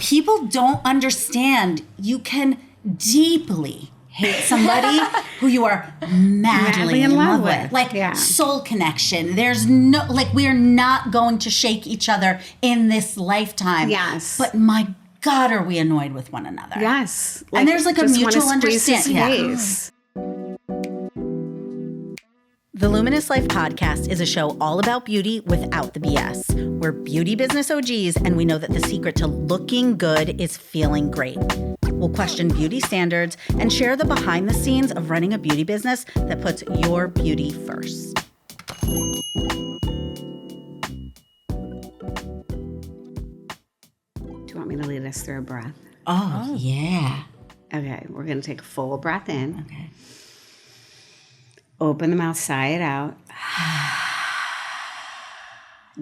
People don't understand you can deeply hate somebody who you are madly in love with. Like soul connection. There's no, like we are not going to shake each other in this lifetime. Yes. But my God, are we annoyed with one another? Yes. Like, and there's like a mutual understanding. The Luminous Life Podcast is a show all about beauty without the BS. We're beauty business OGs, and we know that the secret to looking good is feeling great. We'll question beauty standards and share the behind the scenes of running a beauty business that puts your beauty first. Do you want me to lead us through a breath? Oh. Yeah. Okay, we're going to take a full breath in. Okay. Open the mouth, sigh it out.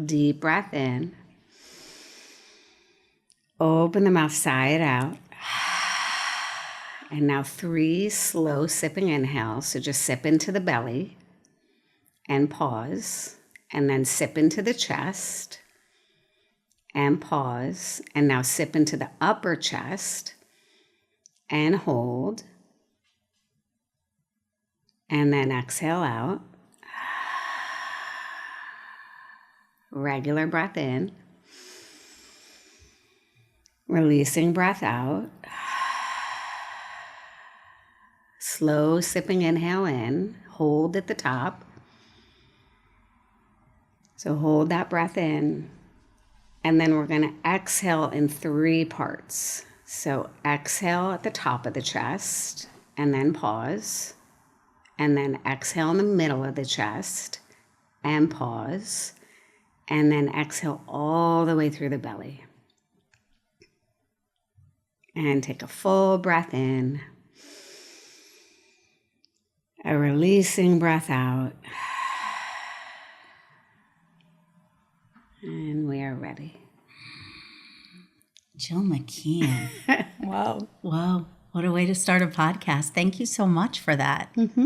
Deep breath in. Open the mouth, sigh it out. And now 3 slow sipping inhales. So just sip into the belly and pause. And then sip into the chest and pause. And now sip into the upper chest and hold. And then exhale out. Regular breath in. Releasing breath out. Slow sipping inhale in. Hold at the top. So hold that breath in. And then we're going to exhale in 3 parts. So exhale at the top of the chest and then pause. And then exhale in the middle of the chest and pause. And then exhale all the way through the belly. And take a full breath in. A releasing breath out. And we are ready. Jill McKeon. Wow. Wow. What a way to start a podcast. Thank you so much for that. Mm-hmm.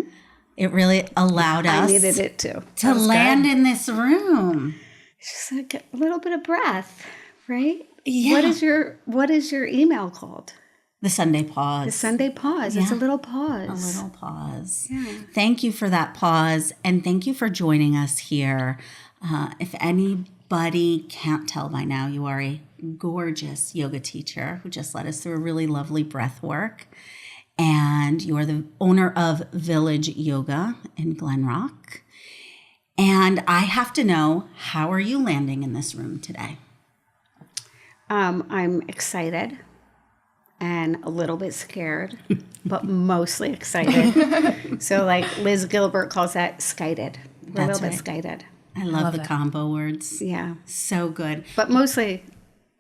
It really allowed us. I needed it too. To land in this room. It's just like a little bit of breath, right? Yeah. What is your email called? The Sunday Pause. The Sunday Pause. Yeah. It's a little pause. A little pause. Yeah. Thank you for that pause. And thank you for joining us here. If anybody can't tell by now, you are a gorgeous yoga teacher who just led us through a really lovely breath work. And you are the owner of Village Yoga in Glen Rock. And I have to know, how are you landing in this room today? I'm excited and a little bit scared, but mostly excited. So like Liz Gilbert calls that skited. We're a little bit skited. I love the combo words. Yeah. So good. But mostly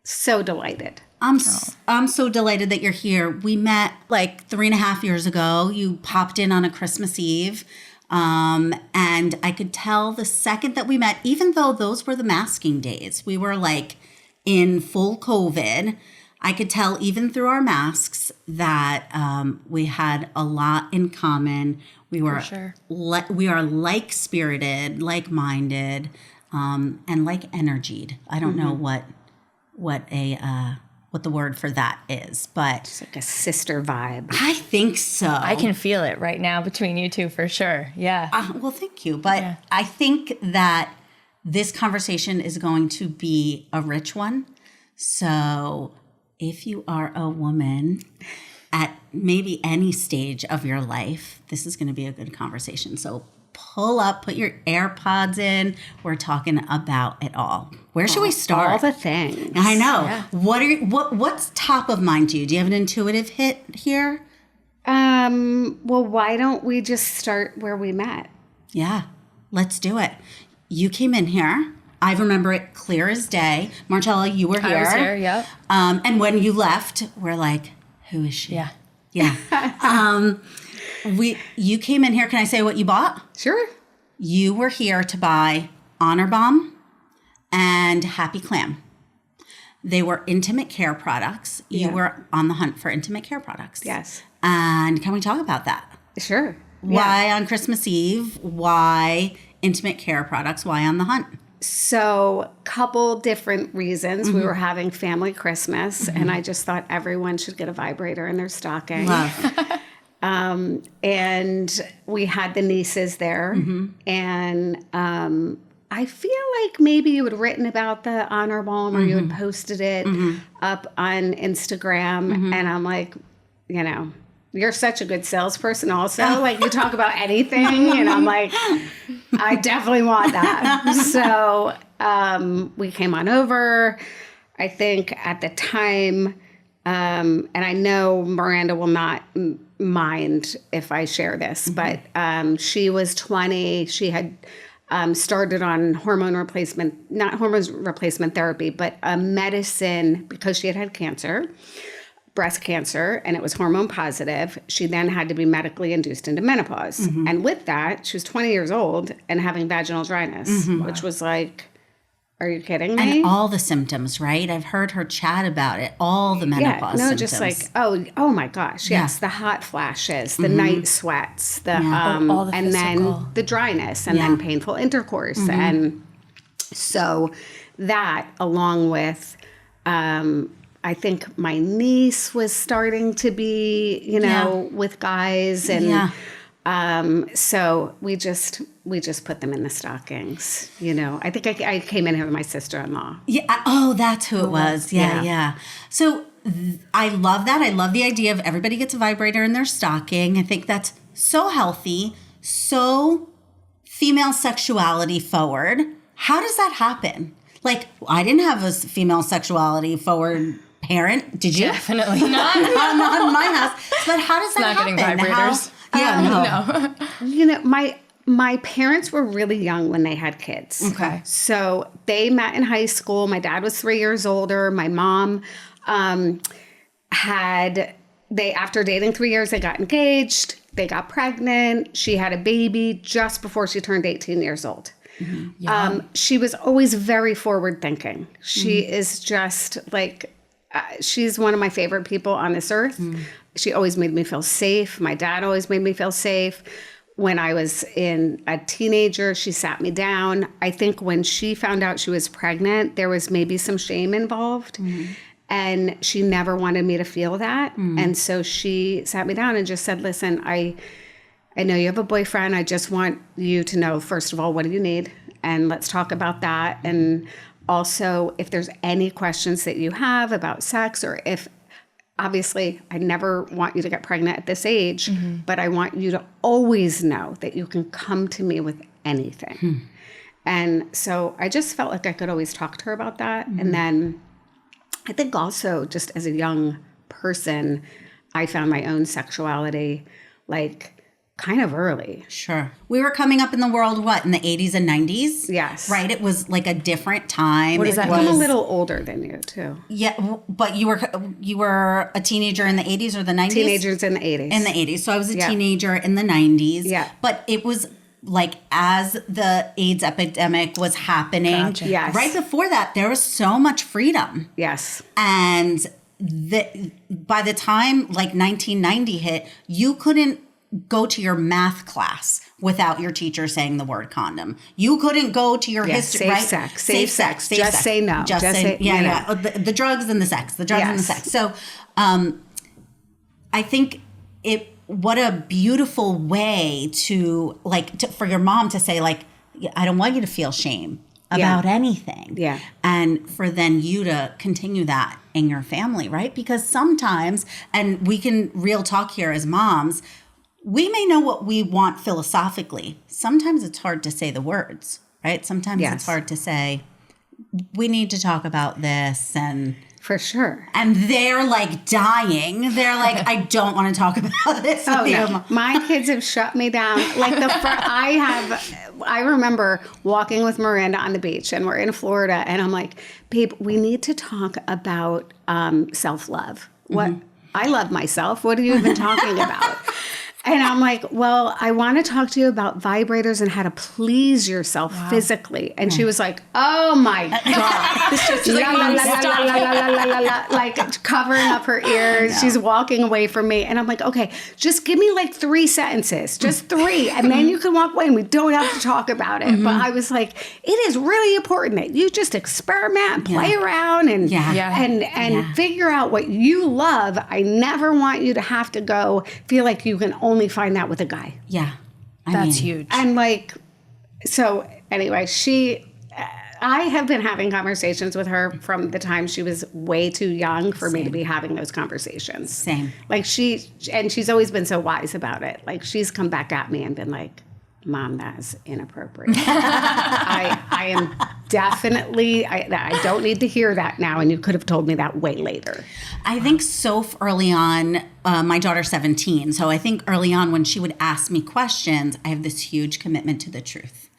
so delighted. I'm so delighted that you're here. We met like 3.5 years ago. You popped in on a Christmas Eve. And I could tell the second that we met, even though those were the masking days, we were like in full COVID. I could tell even through our masks that we had a lot in common. We were we are like-spirited, like-minded, and like-energied. I don't know what the word for that is, but it's like a sister vibe. I think so. I can feel it right now between you two for sure. Yeah. Well, thank you. But I think that this conversation is going to be a rich one. So if you are a woman at maybe any stage of your life, this is going to be a good conversation. So pull up, put your AirPods in. We're talking about it all. Where should we start? All the things. I know. Yeah. What's top of mind to you? Do you have an intuitive hit here? Well, why don't we just start where we met? Yeah, let's do it. You came in here. I remember it clear as day. Marcella, you were here. I was here, yep. And when you left, we're like, who is she? Yeah. Yeah. You came in here. Can I say what you bought? Sure. You were here to buy Honor Bomb and Happy Clam. They were intimate care products. You were on the hunt for intimate care products. Yes. And can we talk about that? Sure. Why on Christmas Eve? Why intimate care products? Why on the hunt? So couple different reasons. We were having family Christmas, and I just thought everyone should get a vibrator in their stocking. Love. And we had the nieces there, and I feel like maybe you had written about the honor balm, or you had posted it up on Instagram, and I'm like, you know, you're such a good salesperson also. Like, you talk about anything, and I'm like, I definitely want that. So we came on over. I think at the time, and I know Miranda will not mind if I share this, but she was 20. She had started on not hormone replacement therapy, but a medicine because she had cancer. Breast cancer, and it was hormone positive. She then had to be medically induced into menopause. And with that, she was 20 years old and having vaginal dryness, which was like, are you kidding me? And all the symptoms, right? I've heard her chat about it. All the menopause symptoms. Just like, oh my gosh, yes, the hot flashes, the night sweats, the all the and physical. then the dryness, and then painful intercourse, and so that, along with, I think my niece was starting to be, you know, with guys, and so we just put them in the stockings. You know, I think I came in here with my sister-in-law. Yeah. Oh, that's who it was. Yeah. So I love that. I love the idea of everybody gets a vibrator in their stocking. I think that's so healthy, so female sexuality forward. How does that happen? Like, I didn't have a female sexuality forward parent. Did you? Definitely not. Not in my house. But how does that happen? Not getting vibrators. No. You know, my parents were really young when they had kids. Okay. So they met in high school. My dad was 3 years older. My mom after dating 3 years, they got engaged. They got pregnant. She had a baby just before she turned 18 years old. She was always very forward thinking. She is just like, she's one of my favorite people on this earth. She always made me feel safe. My dad always made me feel safe. When I was a teenager, she sat me down. I think when she found out she was pregnant, there was maybe some shame involved. And she never wanted me to feel that. And so she sat me down and just said, listen, I know you have a boyfriend. I just want you to know, first of all, what do you need? And let's talk about that. And also, if there's any questions that you have about sex, or if, obviously, I never want you to get pregnant at this age, but I want you to always know that you can come to me with anything. And so I just felt like I could always talk to her about that. And then I think also, just as a young person, I found my own sexuality like kind of early. Sure. We were coming up in the world, in the 80s and 90s? Yes. Right? It was like a different time. What does that I'm mean? a little older than you, too. Yeah, but you were a teenager in the 80s or the 90s? Teenagers in the 80s. In the 80s. So I was a teenager in the 90s. Yeah. But it was like as the AIDS epidemic was happening, Gotcha. Yes. right before that, there was so much freedom. Yes. And by the time like 1990 hit, you couldn't go to your math class without your teacher saying the word condom. You couldn't go to your history, safe right? sex. Safe Safe sex. Just say no. Just say, you know. yeah. Oh, the drugs and the sex. The drugs and the sex. So I think what a beautiful way for your mom to say, like, I don't want you to feel shame about anything. Yeah. And for then you to continue that in your family, right? Because sometimes, and we can real talk here as moms, we may know what we want philosophically. Sometimes it's hard to say the words, right? Sometimes it's hard to say, we need to talk about this, and for sure. And they're like dying. They're like, I don't want to talk about this. No. My kids have shut me down. Like I remember walking with Miranda on the beach, and we're in Florida, and I'm like, babe, we need to talk about self-love. What I love myself. What are you even talking about? And I'm like, well, I want to talk to you about vibrators and how to please yourself physically. And she was like, oh my God. She's like, Mom, stop. Like covering up her ears. She's walking away from me. And I'm like, okay, just give me like 3 sentences, just 3. And then you can walk away and we don't have to talk about it. But I was like, it is really important that you just experiment and play around and figure out what you love. I never want you to have to go feel like you can only find that with a guy. Yeah. That's huge. And like, so anyway, I have been having conversations with her from the time she was way too young for me to be having those conversations. Same. Like she's always been so wise about it. Like she's come back at me and been like, Mom, that is inappropriate. I am definitely, I don't need to hear that now. And you could have told me that way later. I think so early on, my daughter's 17. So I think early on when she would ask me questions, I have this huge commitment to the truth.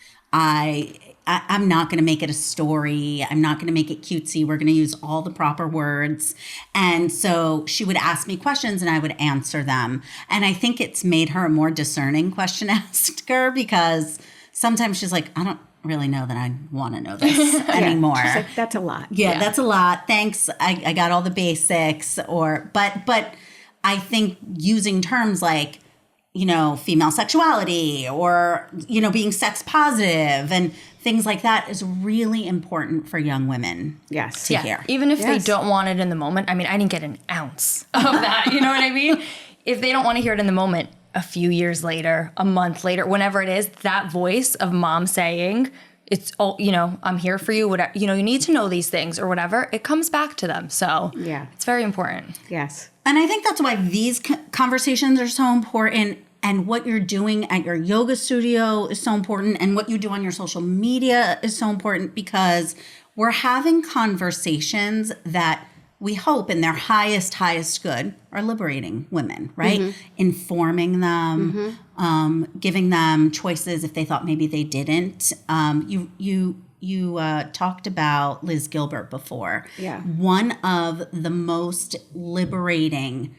I'm not going to make it a story. I'm not going to make it cutesy. We're going to use all the proper words. And so she would ask me questions and I would answer them. And I think it's made her a more discerning question asker because sometimes she's like, I don't really know that I want to know this anymore. She's like, that's a lot. Yeah, that's a lot. Thanks. I got all the basics. But I think using terms like, female sexuality or, being sex positive and things like that is really important for young women to hear. Even if they don't want it in the moment. I mean, I didn't get an ounce of that. You know what I memean? If they don't want to hear it in the moment, a few years later, a month later, whenever it is, that voice of mom saying, it's all, I'm here for you, whatever, you need to know these things or whatever, it comes back to them. So it's very important. Yes. And I think that's why these conversations are so important. And what you're doing at your yoga studio is so important. And what you do on your social media is so important because we're having conversations that we hope in their highest good are liberating women, right? Informing them, giving them choices if they thought maybe they didn't. You talked about Liz Gilbert before. Yeah. One of the most liberating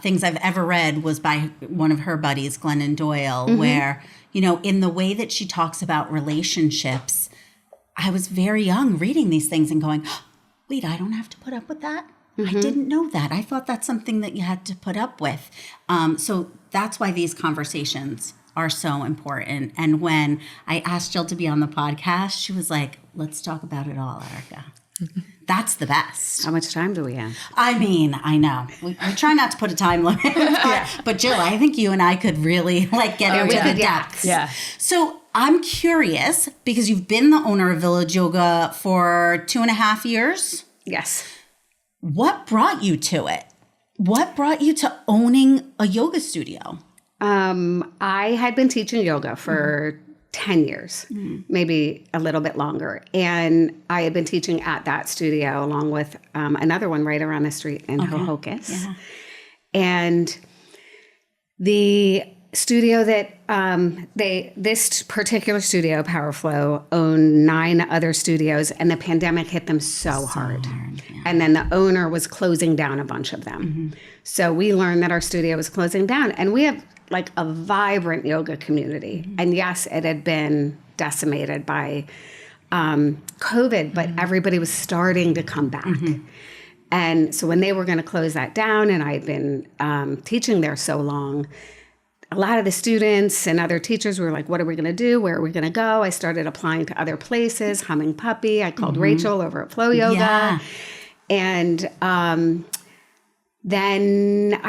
things I've ever read was by one of her buddies, Glennon Doyle, where, in the way that she talks about relationships, I was very young reading these things and going, wait, I don't have to put up with that? I didn't know that. I thought that's something that you had to put up with. So that's why these conversations are so important. And when I asked Jill to be on the podcast, she was like, let's talk about it all, Erika. That's the best. How much time do we have? I mean, I know. We try not to put a time limit. But Jill, I think you and I could really get into the depths. Yeah. So I'm curious, because you've been the owner of Village Yoga for 2.5 years. Yes. What brought you to it? What brought you to owning a yoga studio? I had been teaching yoga for 10 years, maybe a little bit longer. And I had been teaching at that studio along with another one right around the street in Hohokus. Yeah. And the studio that this particular studio, Power Flow, owned 9 other studios, and the pandemic hit them so hard. Yeah. And then the owner was closing down a bunch of them. So we learned that our studio was closing down, and we have like a vibrant yoga community. And yes, it had been decimated by COVID, but everybody was starting to come back. And so when they were going to close that down, and I had been teaching there so long, a lot of the students and other teachers were like, what are we going to do? Where are we going to go? I started applying to other places, Humming Puppy. I called Rachel over at Flow Yoga. Yeah. And then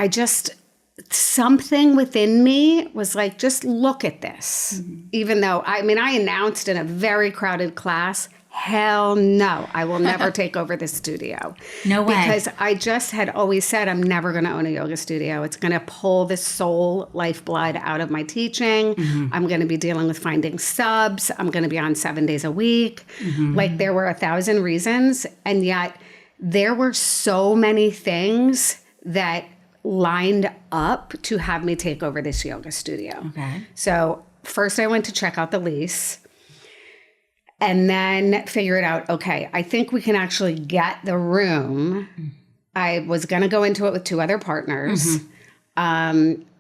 something within me was like, just look at this. Even though, I announced in a very crowded class, hell no, I will never take over this studio. No way. Because I just had always said, I'm never going to own a yoga studio. It's going to pull the soul lifeblood out of my teaching. I'm going to be dealing with finding subs. I'm going to be on 7 days a week. Like there were 1,000 reasons. And yet there were so many things that lined up to have me take over this yoga studio. Okay. So first I went to check out the lease and then figured out, okay, I think we can actually get the room. I was going to go into it with 2 other partners.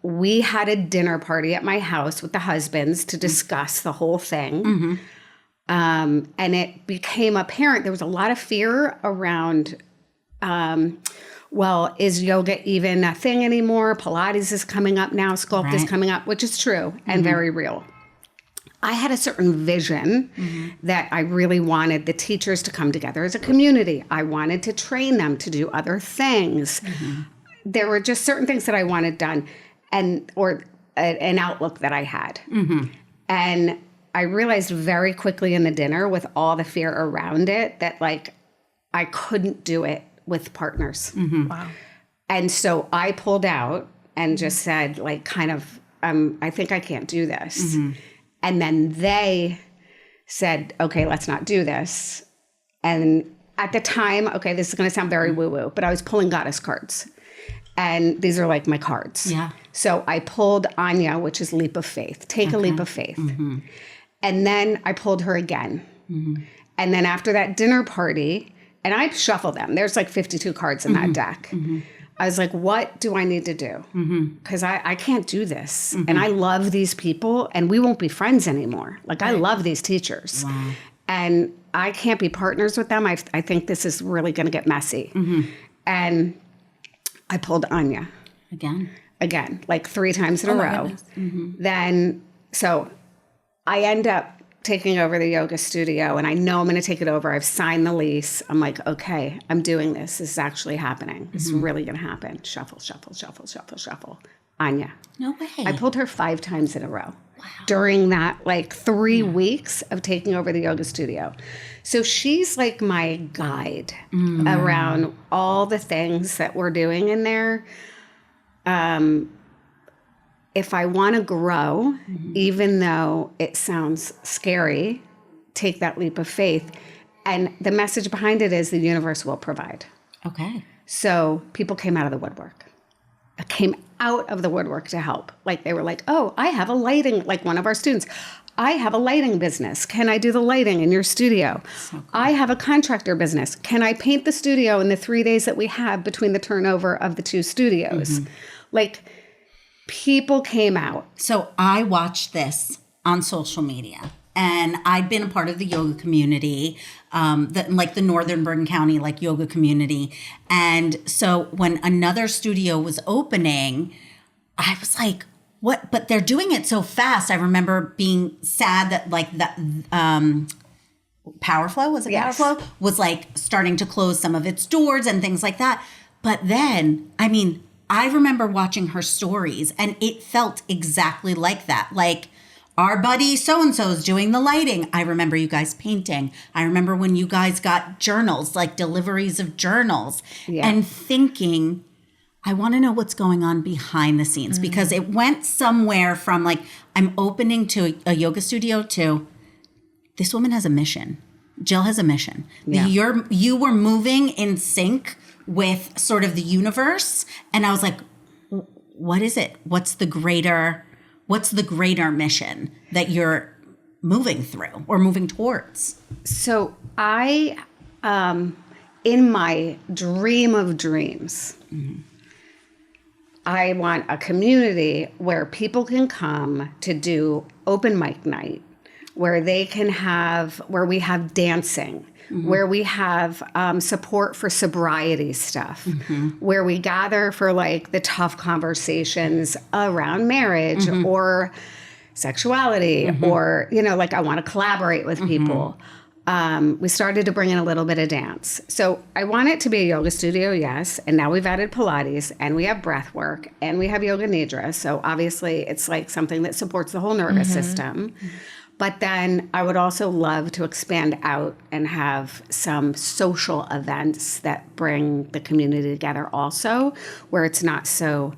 we had a dinner party at my house with the husbands to discuss the whole thing. And it became apparent there was a lot of fear around, well, is yoga even a thing anymore? Pilates is coming up now. Sculpt is coming up, which is true and very real. I had a certain vision that I really wanted the teachers to come together as a community. I wanted to train them to do other things. There were just certain things that I wanted done or an outlook that I had. And I realized very quickly in the dinner with all the fear around it that like I couldn't do it with partners. Wow. And so I pulled out and just said like kind of, I think I can't do this. And then they said, okay, let's not do this. And at the time, okay, this is going to sound very woo-woo, but I was pulling goddess cards. And these are like my cards. Yeah. So I pulled Anya, which is leap of faith. Take a leap of faith. And then I pulled her again. And then after that dinner party, and I shuffle them. There's like 52 cards in that deck. I was like, what do I need to do? Because I can't do this. And I love these people and we won't be friends anymore. Like I love these teachers. And I can't be partners with them. I think this is really going to get messy. And I pulled Anya. Again, like 3 times in a row. Then, so I end up taking over the yoga studio and I know I'm going to take it over. I've signed the lease. I'm like, okay, I'm doing this. This is actually happening. This is really going to happen. Shuffle, shuffle, shuffle, shuffle, shuffle. Anya. No way. I pulled her 5 times in a row during that like 3 weeks of taking over the yoga studio. So she's like my guide around all the things that we're doing in there. If I want to grow, even though it sounds scary, take that leap of faith. And the message behind it is the universe will provide. Okay. So people came out of the woodwork. To help. Like they were like, oh, I have a lighting, like one of our students. I have a lighting business. Can I do the lighting in your studio? So cool. I have a contractor business. Can I paint the studio in the 3 days that we have between the turnover of the 2 studios? Like, people came out. So I watched this on social media and I'd been a part of the yoga community, the Northern Bergen County, like yoga community. And so when another studio was opening, I was like, what? But they're doing it so fast. I remember being sad that like the Powerflow, was it Powerflow? Was like starting to close some of its doors and things like that. But then, I mean, I remember watching her stories and it felt exactly like that. Like our buddy so-and-so is doing the lighting. I remember you guys painting. I remember when you guys got journals, like deliveries of journals and thinking, I want to know what's going on behind the scenes because it went somewhere from like, I'm opening to a yoga studio to this woman has a mission. Jill has a mission. Yeah. You were moving in sync with sort of the universe. And I was like, what is it? What's the greater mission that you're moving through or moving towards? So I, in my dream of dreams, I want a community where people can come to do open mic night, where we have dancing, where we have support for sobriety stuff, where we gather for like the tough conversations around marriage or sexuality or, like I want to collaborate with people. We started to bring in a little bit of dance. So I want it to be a yoga studio, yes. And now we've added Pilates and we have breathwork and we have yoga nidra. So obviously it's like something that supports the whole nervous system. But then I would also love to expand out and have some social events that bring the community together also, where it's not so,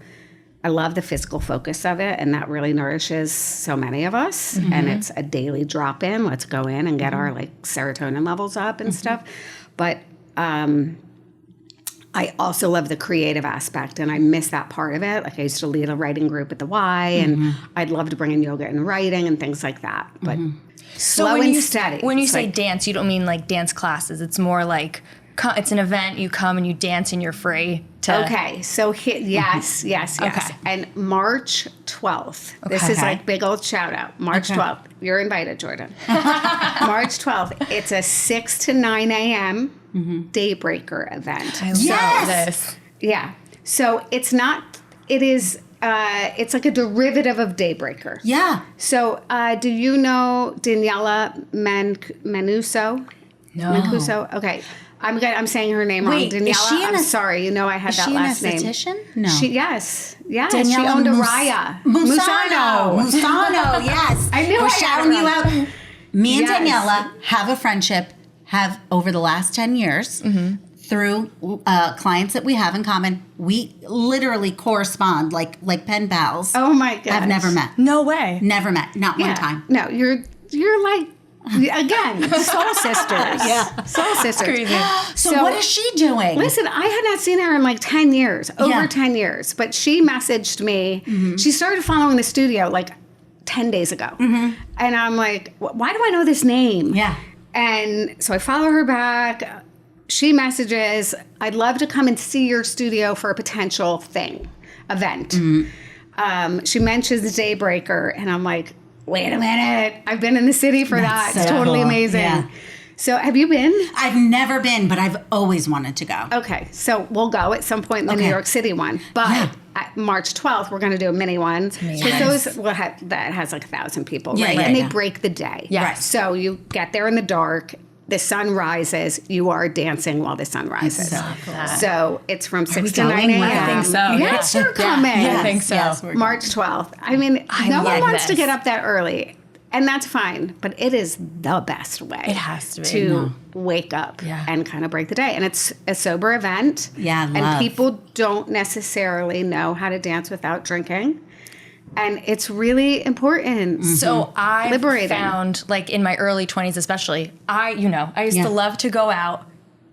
I love the physical focus of it, and that really nourishes so many of us. And it's a daily drop in. Let's go in and get our like serotonin levels up and stuff. But I also love the creative aspect, and I miss that part of it. Like I used to lead a writing group at the Y, and I'd love to bring in yoga and writing and things like that. But slow and steady. When you say dance, you don't mean like dance classes. It's more like it's an event. You come and you dance and you're free. to... Okay, so yes. Okay. And March 12th, this is like big old shout out. March 12th, you're invited, Jordan. March 12th, it's a 6 to 9 a.m. Daybreaker event. I love this. Yeah, so it's like a derivative of Daybreaker. Yeah. So do you know Daniela Mancuso? No. Mancuso? Okay. I'm saying her name Wait, wrong. Daniela, is she I'm sorry. You know I had that last name. Is she an esthetician? No. Yes. Daniela she owned a Raya. Musano, yes. I knew We're I had shouting it you wrong. out. Me and Yes. Daniela have a friendship, have over the last 10 years, through clients that we have in common. We literally correspond like pen pals. Oh my gosh. I've never met. No way. Never met. Not one Yeah. time. No, you're like, again, soul sisters. Yeah. Soul sisters. Crazy. So what is she doing? Listen, I had not seen her in like 10 years, over Yeah. 10 years. But she messaged me. She started following the studio like 10 days ago. And I'm like, why do I know this name? Yeah. And so I follow her back. She messages, I'd love to come and see your studio for a potential event. She mentions Daybreaker. And I'm like, wait a minute. I've been in the city for that. so It's totally cool. amazing. Yeah. So have you been? I've never been, but I've always wanted to go. Okay, so we'll go at some point in the New York City one. But at March 12th, we're going to do a mini one. Because that has like 1,000 people, Yeah, right? yeah, and they yeah. break the day. Yes. Right. So you get there in the dark. The sun rises. You are dancing while the sun rises. So it's from 6 to 9 a.m. I think so. Yes, Yeah. you're coming. I think so. Yes, we're March 12th. I mean, no one love wants to this. get up that early. And that's fine, but it is the best way. It has to be. Wake up Yeah. and kind of break the day. And it's a sober event. Yeah, and love. people don't necessarily know how to dance without drinking. And it's really important. So I Liberating. found, like in my early 20s especially, I used Yeah. to love to go out,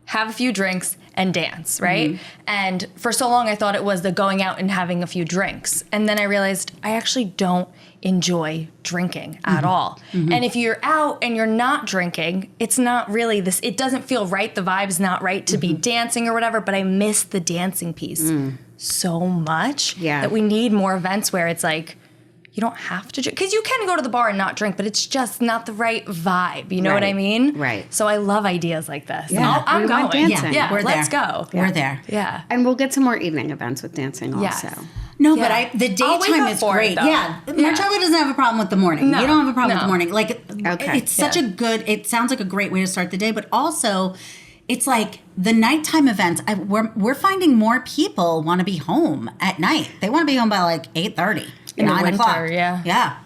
have a few drinks, and dance, right? And for so long, I thought it was the going out and having a few drinks. And then I realized I actually don't enjoy drinking at all. And if you're out and you're not drinking, it's not really this, it doesn't feel right. The vibe's not right to be dancing or whatever, but I miss the dancing piece so much that we need more events where it's like, you don't have to drink. Because you can go to the bar and not drink, but it's just not the right vibe. You know what I mean? Right. So I love ideas like this. Yeah, I'm we want going. dancing. Yeah, We're let's there. go. We're there. Yeah. And we'll get some more evening events with dancing Yes. also. No, Yeah. but the I'll wake daytime up is for it, great. though. Yeah. Marcella doesn't have a problem with the morning. No, You don't have a problem with the no. morning. Like, Okay. it's such a good, it sounds like a great way to start the day, but also it's like the nighttime events, we're finding more people want to be home at night. They want to be home by like 8:30, In the 9 o'clock. winter, yeah. Yeah.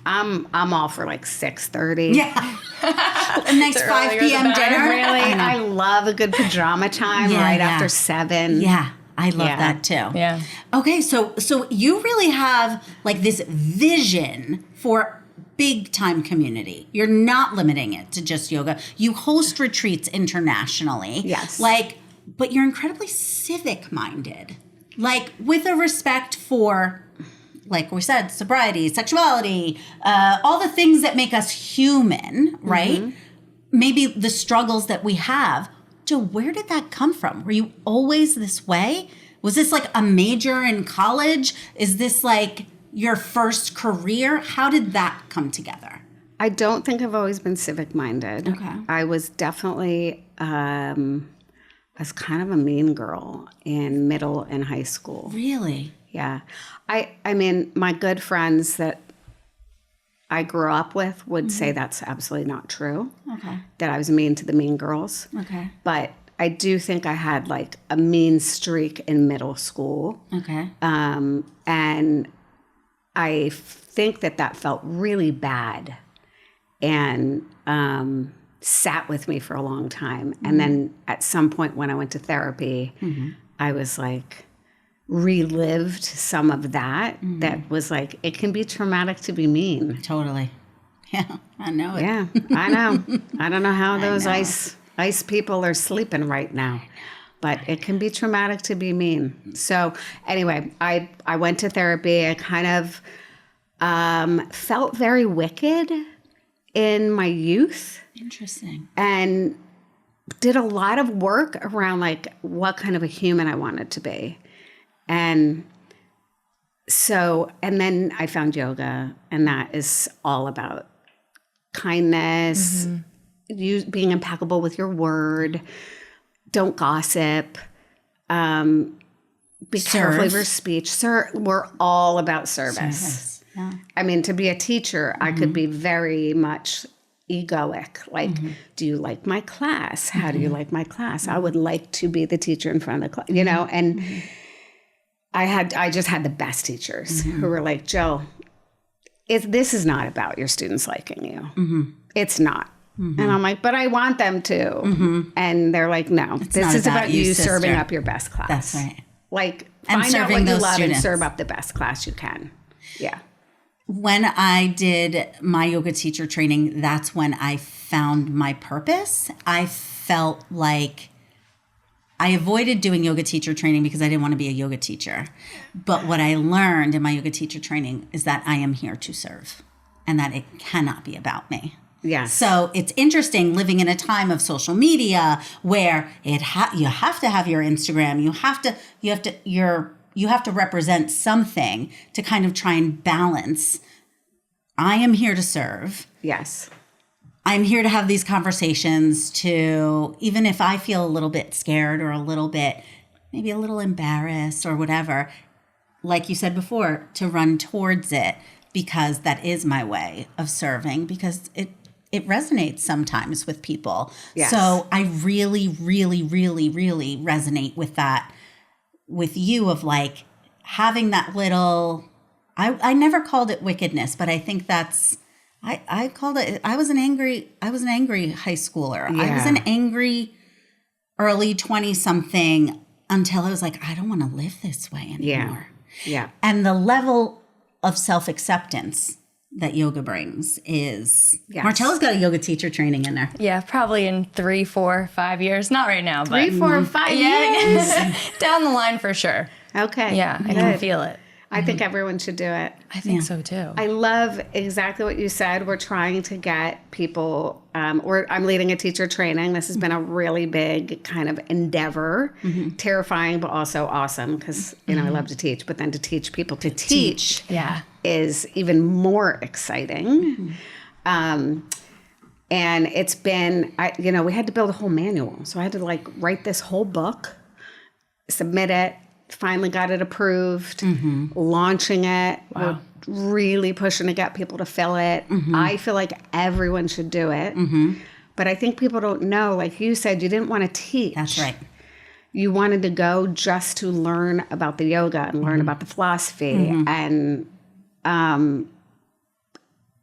I'm all for like 6:30. Yeah. A nice The 5 earlier the p.m. better. dinner. Really, I love a good pajama time Yeah, right yeah. after 7. Yeah. I love Yeah. that too. Yeah. Okay, so you really have like this vision for big time community. You're not limiting it to just yoga. You host retreats internationally. Yes. But you're incredibly civic minded. Like with a respect for, like we said, sobriety, sexuality, all the things that make us human, right? Maybe the struggles that we have. Joe, where did that come from? Were you always this way? Was this like a major in college? Is this like your first career? How did that come together? I don't think I've always been civic minded. Okay. I was definitely was kind of a mean girl in middle and high school. Really? Yeah. I mean, my good friends that I grew up with would say that's absolutely not true. Okay. That I was mean to the mean girls. Okay. But I do think I had like a mean streak in middle school. Okay. And I think that felt really bad and sat with me for a long time. And then at some point when I went to therapy, I was like, relived some of that. That was like, it can be traumatic to be mean. Totally. Yeah, I know it. Yeah, I know. I don't know how those ice people are sleeping right now. But it can be traumatic to be mean. So anyway, I went to therapy. I kind of felt very wicked in my youth. Interesting. And did a lot of work around like what kind of a human I wanted to be. And then I found yoga, and that is all about kindness, you being impeccable with your word, don't gossip, be careful of your speech. We're all about service. Yeah. I mean, to be a teacher, I could be very much egoic. Like, do you like my class? How do you like my class? I would like to be the teacher in front of the class, you know? And I just had the best teachers who were like, Jill, this is not about your students liking you. It's not. And I'm like, but I want them to. And they're like, no, this is about you serving up your best class. That's right. Like, And find out serving what you those love students. and serve up the best class you can. Yeah. When I did my yoga teacher training, that's when I found my purpose. I felt like I avoided doing yoga teacher training because I didn't want to be a yoga teacher. But what I learned in my yoga teacher training is that I am here to serve and that it cannot be about me. Yeah. So it's interesting living in a time of social media where you have to have your Instagram, you have to represent something to kind of try and balance. I am here to serve. Yes. I'm here to have these conversations to, even if I feel a little bit scared or a little bit, maybe a little embarrassed or whatever, like you said before, to run towards it because that is my way of serving, because it resonates sometimes with people. Yes. So I really, really, really, really resonate with that, with you, of like having that little, I never called it wickedness, but I think that's, I called it, I was an angry high schooler. Yeah. I was an angry early 20-something until I was like, I don't want to live this way anymore. Yeah. And the level of self-acceptance that yoga brings is, Yes. Marcella's got a yoga teacher training in there. Yeah, probably in 3, 4, 5 years. Not right now, but 3, 4, 5 years. down the line for sure. Okay. Yeah, I can feel it. I think everyone should do it. I think so too. I love exactly what you said. We're trying to get people, I'm leading a teacher training. This has been a really big kind of endeavor, terrifying, but also awesome because, I love to teach, but then to teach people to teach Yeah. is even more exciting. And it's been, we had to build a whole manual. So I had to write this whole book, submit it, finally got it approved, launching it. We're really pushing to get people to fill it. I feel like everyone should do it. But I think people don't know, like you said, you didn't want to teach. That's right. You wanted to go just to learn about the yoga and learn about the philosophy. And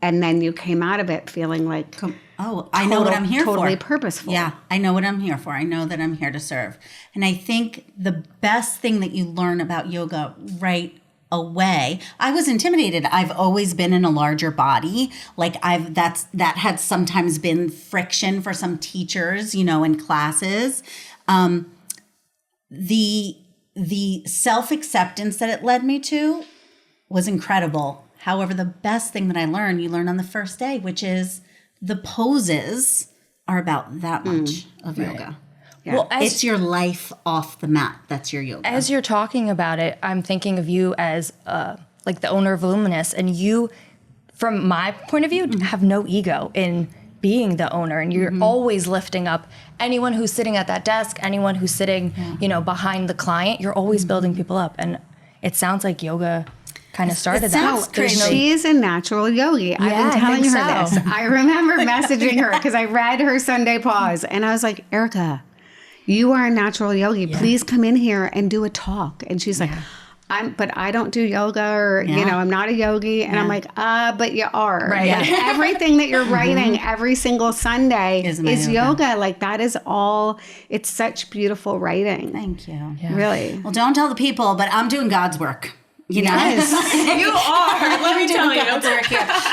then you came out of it feeling like, I know what I'm here for. Totally purposeful. Yeah, I know what I'm here for. I know that I'm here to serve. And I think the best thing that you learn about yoga right away, I was intimidated. I've always been in a larger body. That had sometimes been friction for some teachers, in classes. The self-acceptance that it led me to was incredible. However, the best thing that I learned, you learn on the first day, which is the poses are about that much of yoga. Yeah. Well, It's your life off the mat. That's your yoga. as you're talking about it, I'm thinking of you as like the owner of Luminous, and you, from my point of view, have no ego in being the owner, and you're always lifting up anyone who's sitting at that desk, anyone who's sitting, behind the client. You're always building people up, and it sounds like yoga kind of started sounds that. crazy. She is a natural yogi. I've Yeah, been I telling think her so. this. I remember messaging her because I read her Sunday pause, and I was like, Erika, you are a natural yogi. Please come in here and do a talk. And she's like, but I don't do yoga, or I'm not a yogi. And I'm like, but you are. Right. Like, everything that you're writing every single Sunday Is is my yoga. Like, that is all. It's such beautiful writing. Thank you. Really. Well, don't tell the people, but I'm doing God's work. You know, Yes. You are. Let me tell you.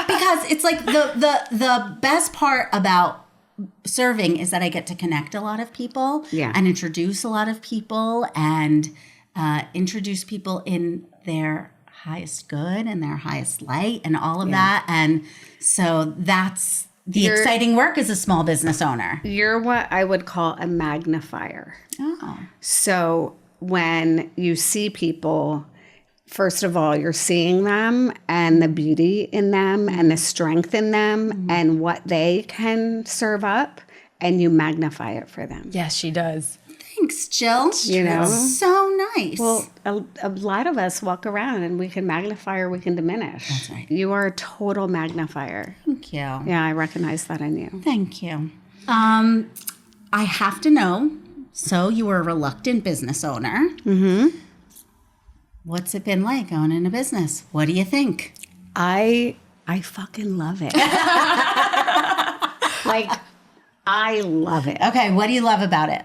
because it's like the best part about serving is that I get to connect a lot of people, and introduce a lot of people, and introduce people in their highest good and their highest light, and all of that. And so that's the exciting work as a small business owner. You're what I would call a magnifier. Oh. So when you see people, first of all, you're seeing them and the beauty in them and the strength in them and what they can serve up, and you magnify it for them. Yes, she does. Thanks, Jill. You know? That's so nice. Well, a lot of us walk around and we can magnify or we can diminish. That's right. You are a total magnifier. Thank you. Yeah, I recognize that in you. Thank you. I have to know, so you were a reluctant business owner. Mm-hmm. What's it been like owning a business? What do you think? I fucking love it. Like, I love it. Okay, what do you love about it?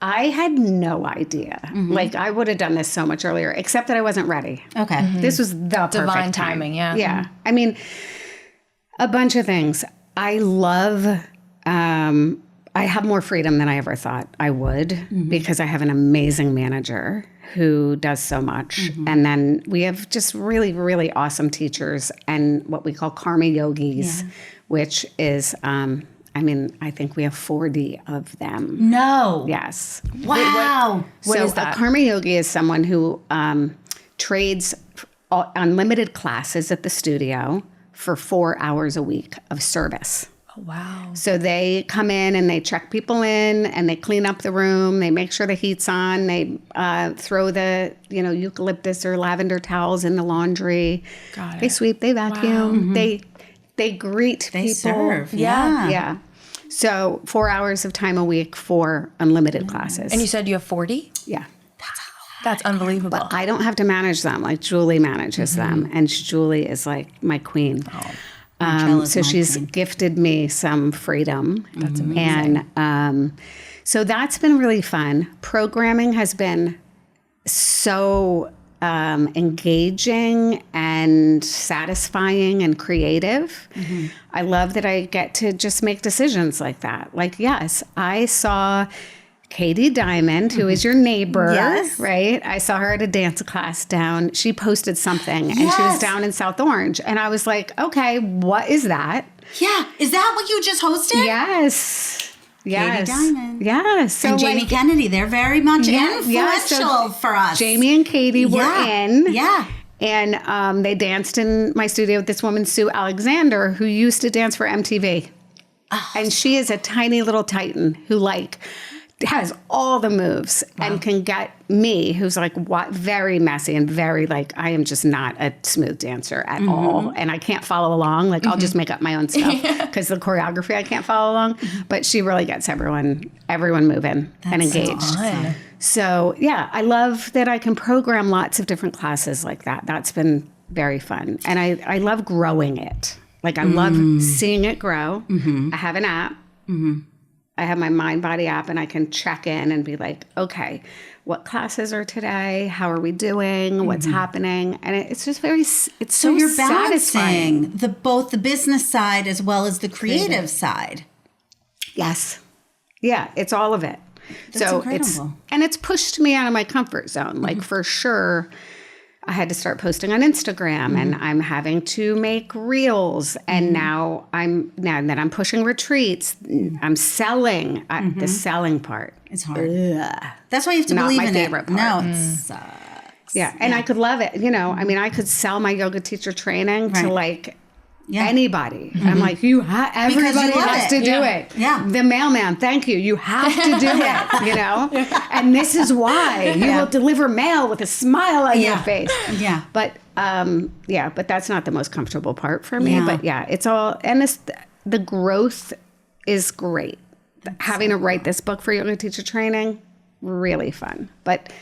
I had no idea. Like, I would have done this so much earlier, except that I wasn't ready. Okay. This was the perfect Divine time. timing, yeah. Yeah. I mean, a bunch of things. I love, I have more freedom than I ever thought I would because I have an amazing manager who does so much. And then we have just really, really awesome teachers and what we call karma yogis, which is, I think we have 40 of them. No. Yes. Wow. What so is that? A karma yogi is someone who trades unlimited classes at the studio for 4 hours a week of service. Oh, wow. So they come in and they check people in and they clean up the room. They make sure the heat's on. They throw the eucalyptus or lavender towels in the laundry. Got it. They sweep. They vacuum. They greet They people. serve. Yeah. Yeah. So 4 hours of time a week for unlimited classes. And you said you have 40? Yeah. That's unbelievable. I don't have to manage them. Like Julie manages them. And Julie is like my queen. Jill is So my she's queen. gifted me some freedom. That's amazing. And so that's been really fun. Programming has been so engaging and satisfying and creative. I love that I get to just make decisions like that. Like, yes, I saw Katie Diamond, who is your neighbor, Yes. right? I saw her at a dance class down. She posted something and she was Yes. down in South Orange. And I was like, okay, what is that? Yeah. Is that what you just hosted? Yes. Yes. Diamond. Yes. So And Jamie like, Kennedy, they're very much influential so for us. Jamie and Katie were in. Yeah. And they danced in my studio with this woman, Sue Alexander, who used to dance for MTV. And she is a tiny little titan who like has all the moves and can get me, who's like very messy and very like, I am just not a smooth dancer at all. And I can't follow along. Like I'll just make up my own stuff because the choreography I can't follow along. But she really gets everyone moving and engaged. Fun. So yeah, I love that I can program lots of different classes like that. That's been very fun. And I love growing it. Like I love seeing it grow. I have an app. I have my Mind Body app and I can check in and be like, okay, what classes are today? How are we doing? What's happening? And it's just it's so you're satisfying. balancing both the business side as well as the creative side. Yes. Yeah, it's all of it. That's so incredible. it's pushed me out of my comfort zone. Like for sure, I had to start posting on Instagram and I'm having to make reels. And now that I'm pushing retreats, I'm selling. The selling part. It's hard. That's why you have to Not believe my in favorite it. part. No, it sucks. Yeah. And I could love it. I mean, I could sell my yoga teacher training to like anybody. I'm like, everybody love has it. to do it. Yeah. The mailman, thank you. You have to do it, And this is why you will deliver mail with a smile on your face. Yeah. But but that's not the most comfortable part for me. Yeah. But yeah, it's all, and the growth is great. Having to write this book for yoga teacher training, really fun. But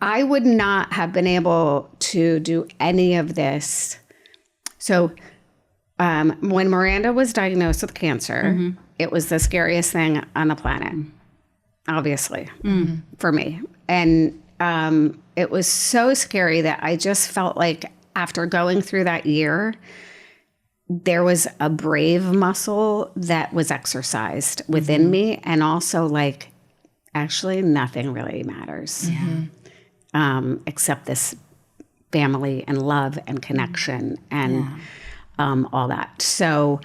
I would not have been able to do any of this. So when Miranda was diagnosed with cancer, it was the scariest thing on the planet, obviously, for me. And it was so scary that I just felt like after going through that year, there was a brave muscle that was exercised within me. And also like, actually, nothing really matters except this family and love and connection. And all that. So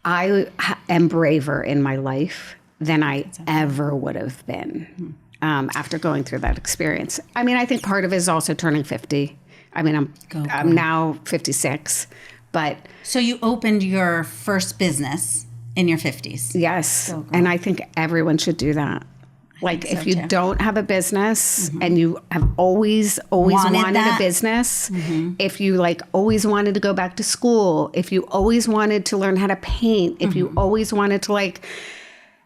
I am braver in my life than I ever would have been after going through that experience. I mean, I think part of it is also turning 50. I mean, I'm now 56, but... So you opened your first business in your 50s. Yes, and I think everyone should do that. Like, if you don't have a business and you have always wanted a business, if you like always wanted to go back to school, if you always wanted to learn how to paint, if you always wanted to like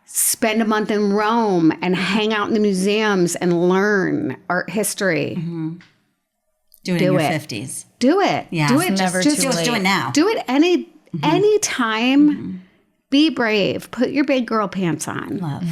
spend a month in Rome and hang out in the museums and learn art history, do it in your 50s. Do it. Yeah. Do it. Just do it now. Do it any time. Be brave. Put your big girl pants on. Love.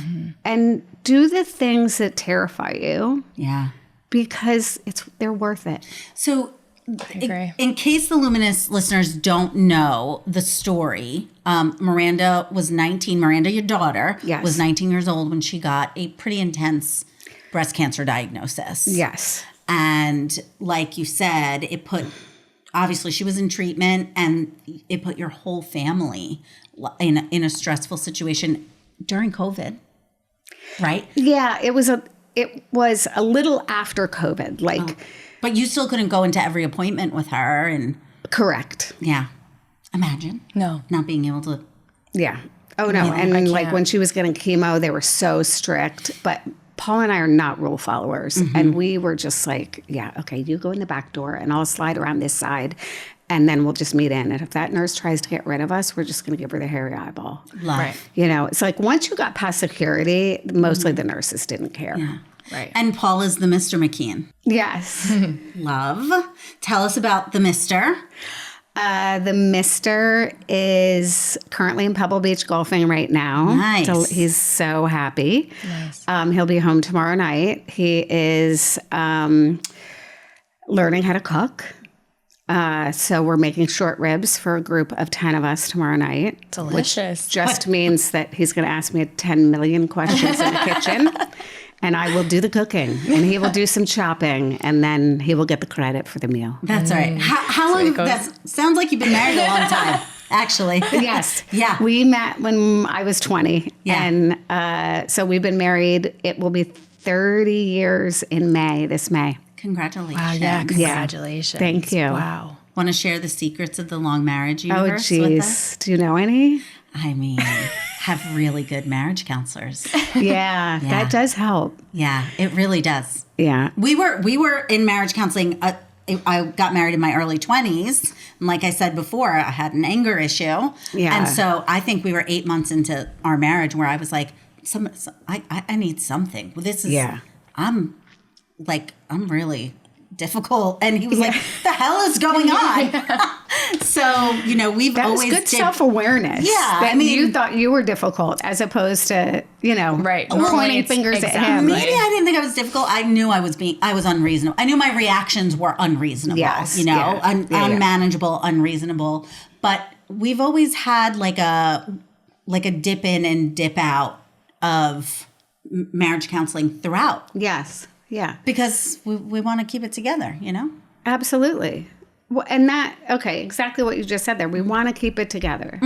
And do the things that terrify you. Yeah. Because they're worth it. So in case the Luminous listeners don't know the story, Miranda was 19. Miranda, your daughter, was 19 years old when she got a pretty intense breast cancer diagnosis. Yes. And like you said, obviously she was in treatment, and it put your whole family in a stressful situation during COVID, right? Yeah, it was a little after COVID, but you still couldn't go into every appointment with her, and correct. Yeah, imagine not being able to. Yeah. Oh no, and like when she was getting chemo, they were so strict, but Paul and I are not rule followers. And we were just like, yeah, okay, you go in the back door and I'll slide around this side, and then we'll just meet in. And if that nurse tries to get rid of us, we're just going to give her the hairy eyeball. Love. Right. You know, it's like once you got past security, mostly the nurses didn't care. Yeah. Right. And Paul is the Mr. McKeon. Yes. Love. Tell us about the Mr. The Mr. is currently in Pebble Beach golfing right now. Nice. So he's so happy. Nice. He'll be home tomorrow night. He is learning how to cook. So we're making short ribs for a group of 10 of us tomorrow night. Delicious. Which just means that he's going to ask me 10 million questions in the kitchen. And I will do the cooking, and he will do some chopping, and then he will get the credit for the meal. That's all right. How long? That sounds like you've been married a long time, actually. Yes. Yeah. We met when I was 20. Yeah. And so we've been married. It will be 30 years in this May. Congratulations. Wow, yeah, congratulations. Thank you. Wow. Want to share the secrets of the long marriage Oh, universe with us? geez. Do you know any? I mean, have really good marriage counselors. Yeah, that does help. Yeah, it really does. Yeah. We were in marriage counseling. I got married in my early 20s. And like I said before, I had an anger issue. Yeah. And so I think we were 8 months into our marriage where I was like, I need something. This is, I'm really difficult. And he was like, the hell is going on? So, we've always... That's good self-awareness. Yeah. That you thought you were difficult as opposed to, right. pointing fingers at him. Maybe I didn't think I was difficult. I knew I was unreasonable. I knew my reactions were unreasonable, yes. Unmanageable, unreasonable. But we've always had like a dip in and dip out of marriage counseling throughout. Yes. Yeah. Because we want to keep it together, Absolutely. Well, and exactly what you just said there. We want to keep it together.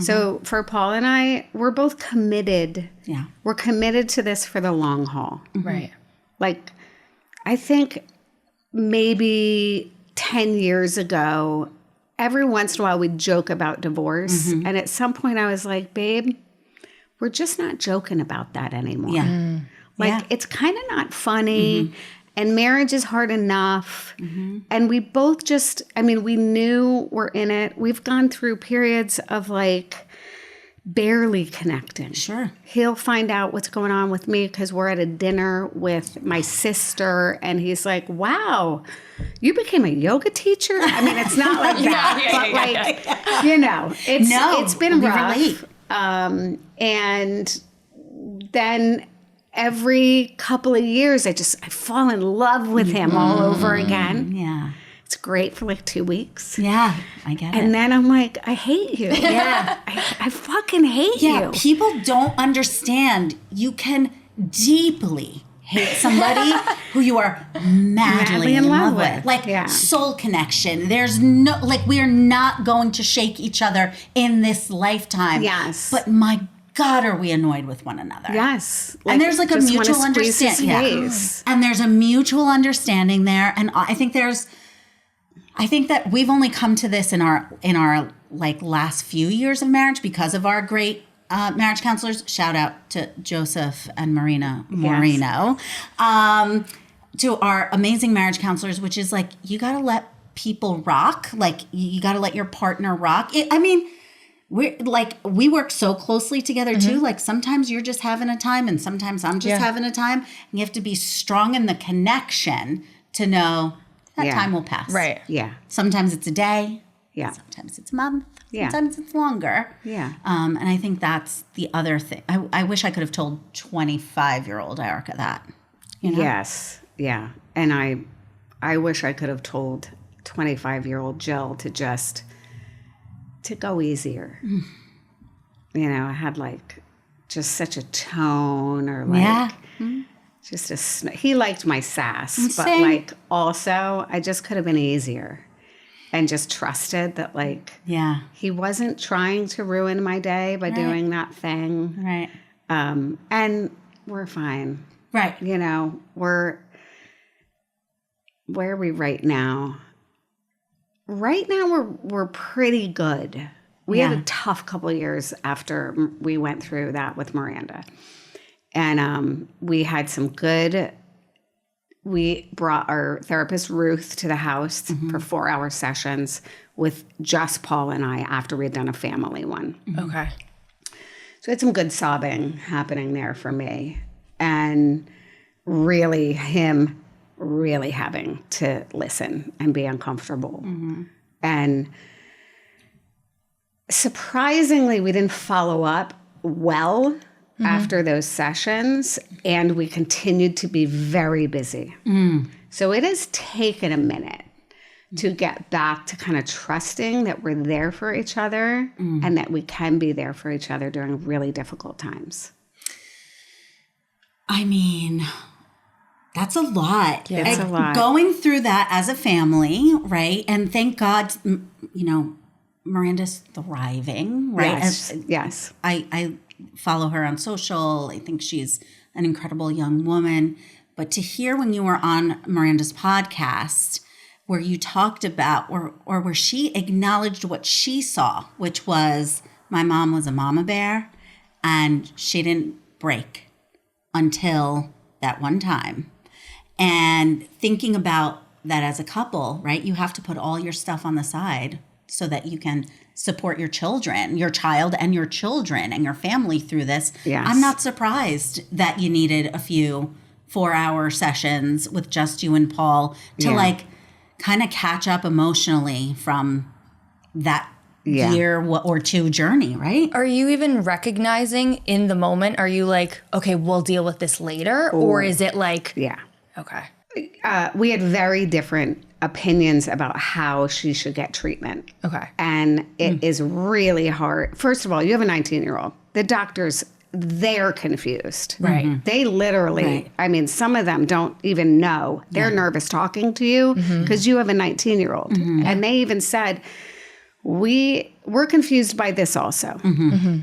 So for Paul and I, we're both committed. Yeah. We're committed to this for the long haul. Right. Like, I think maybe 10 years ago, every once in a while we'd joke about divorce. And at some point I was like, babe, we're just not joking about that anymore. Yeah. It's kind of not funny. And marriage is hard enough. And we both we knew we're in it. We've gone through periods of barely connecting. Sure. He'll find out what's going on with me because we're at a dinner with my sister. And he's like, wow, you became a yoga teacher? I mean, it's not like that. It's been rough. And then every couple of years, I fall in love with him all over again. Yeah. It's great for 2 weeks. Yeah, I get it. And then I'm like, I hate you. Yeah. I fucking hate you. People don't understand. You can deeply hate somebody who you are madly in love with. Like soul connection. There's no, like, we are not going to shake each other in this lifetime. Yes. But my God, are we annoyed with one another? Yes. And there's like a mutual understanding. Yeah. And there's a mutual understanding there. And I think that we've only come to this in our like last few years of marriage because of our great marriage counselors. Shout out to Joseph and Marina Moreno. To our amazing marriage counselors, which is like, you got to let people rock. Like, you got to let your partner rock. We work so closely together too. Like, sometimes you're just having a time and sometimes I'm just having a time. And you have to be strong in the connection to know that time will pass. Right. Yeah. Sometimes it's a day. Yeah. Sometimes it's a month. Yeah. Sometimes it's longer. Yeah. And I think that's the other thing. I wish I could have told 25-year-old Erika that. You know? Yes. Yeah. And I wish I could have told 25-year-old Jill to go easier. You know, I had like just such a tone, or like just he liked my sass, but like also I just could have been easier and just trusted that like he wasn't trying to ruin my day by doing that thing. Right. And we're fine. Right. You know, where are we right now? Right now, we're pretty good. We had a tough couple of years after we went through that with Miranda. And we had some good, we brought our therapist, Ruth, to the house for 4-hour sessions with just Paul and I after we had done a family one. Okay. So we had some good sobbing happening there for me. And really him really having to listen and be uncomfortable. And surprisingly, we didn't follow up well after those sessions, and we continued to be very busy. So it has taken a minute to get back to kind of trusting that we're there for each other and that we can be there for each other during really difficult times. I mean, that's a lot. Yeah, it's a lot. Going through that as a family, right? And thank God, you know, Miranda's thriving, right? Yes. I follow her on social. I think she's an incredible young woman. But to hear when you were on Miranda's podcast, where you talked about, or where she acknowledged what she saw, which was my mom was a mama bear and she didn't break until that one time. And thinking about that as a couple, right? You have to put all your stuff on the side so that you can support your children, your child and your children and your family through this. Yes. I'm not surprised that you needed a few 4-hour sessions with just you and Paul to like kind of catch up emotionally from that year or two journey, right? Are you even recognizing in the moment? Are you like, okay, we'll deal with this later? Or is it like... Yeah. Okay. We had very different opinions about how she should get treatment. Okay. And it is really hard. First of all, you have a 19-year-old. The doctors, they're confused. Right. They literally, I mean, some of them don't even know. They're nervous talking to you because you have a 19-year-old. And they even said, we're confused by this also.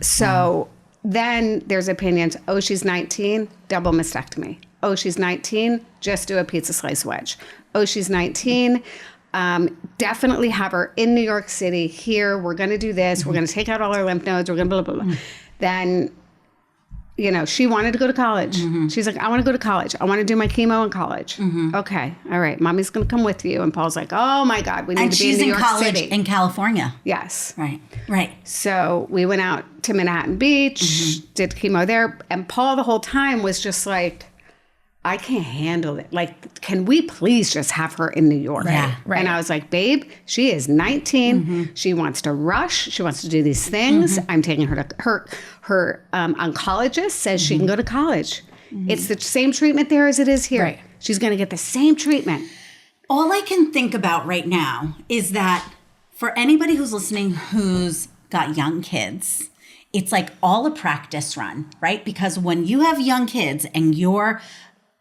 So then there's opinions. Oh, she's 19, double mastectomy. Oh, she's 19, just do a pizza slice wedge. Oh, she's 19, definitely have her in New York City. Here, we're going to do this. We're going to take out all her lymph nodes. We're going to blah, blah, blah. Then, you know, she wanted to go to college. She's like, I want to go to college. I want to do my chemo in college. Okay. All right. Mommy's going to come with you. And Paul's like, oh my God, we need to be in New York City. And she's in college in California. Yes. Right. So we went out to Manhattan Beach, did chemo there. And Paul the whole time was just like, I can't handle it. Like, can we please just have her in New York? Yeah, right. And I was like, babe, she is 19. She wants to rush. She wants to do these things. I'm taking her to her oncologist says she can go to college. It's the same treatment there as it is here. Right. She's going to get the same treatment. All I can think about right now is that for anybody who's listening who's got young kids, it's like all a practice run, right? Because when you have young kids and you're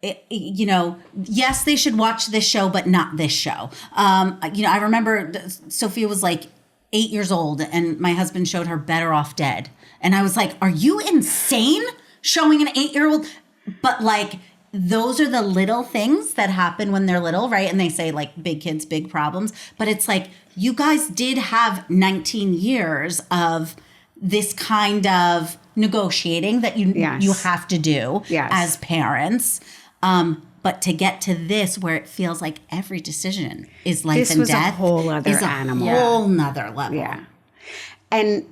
yes, they should watch this show, but not this show. I remember Sophia was like 8 years old and my husband showed her Better Off Dead. And I was like, are you insane showing an 8-year-old? But like, those are the little things that happen when they're little, right? And they say like big kids, big problems. But it's like, you guys did have 19 years of this kind of negotiating that you have to do as parents. But to get to this where it feels like every decision is life and death. This was a whole other animal. Whole nother level. Yeah. And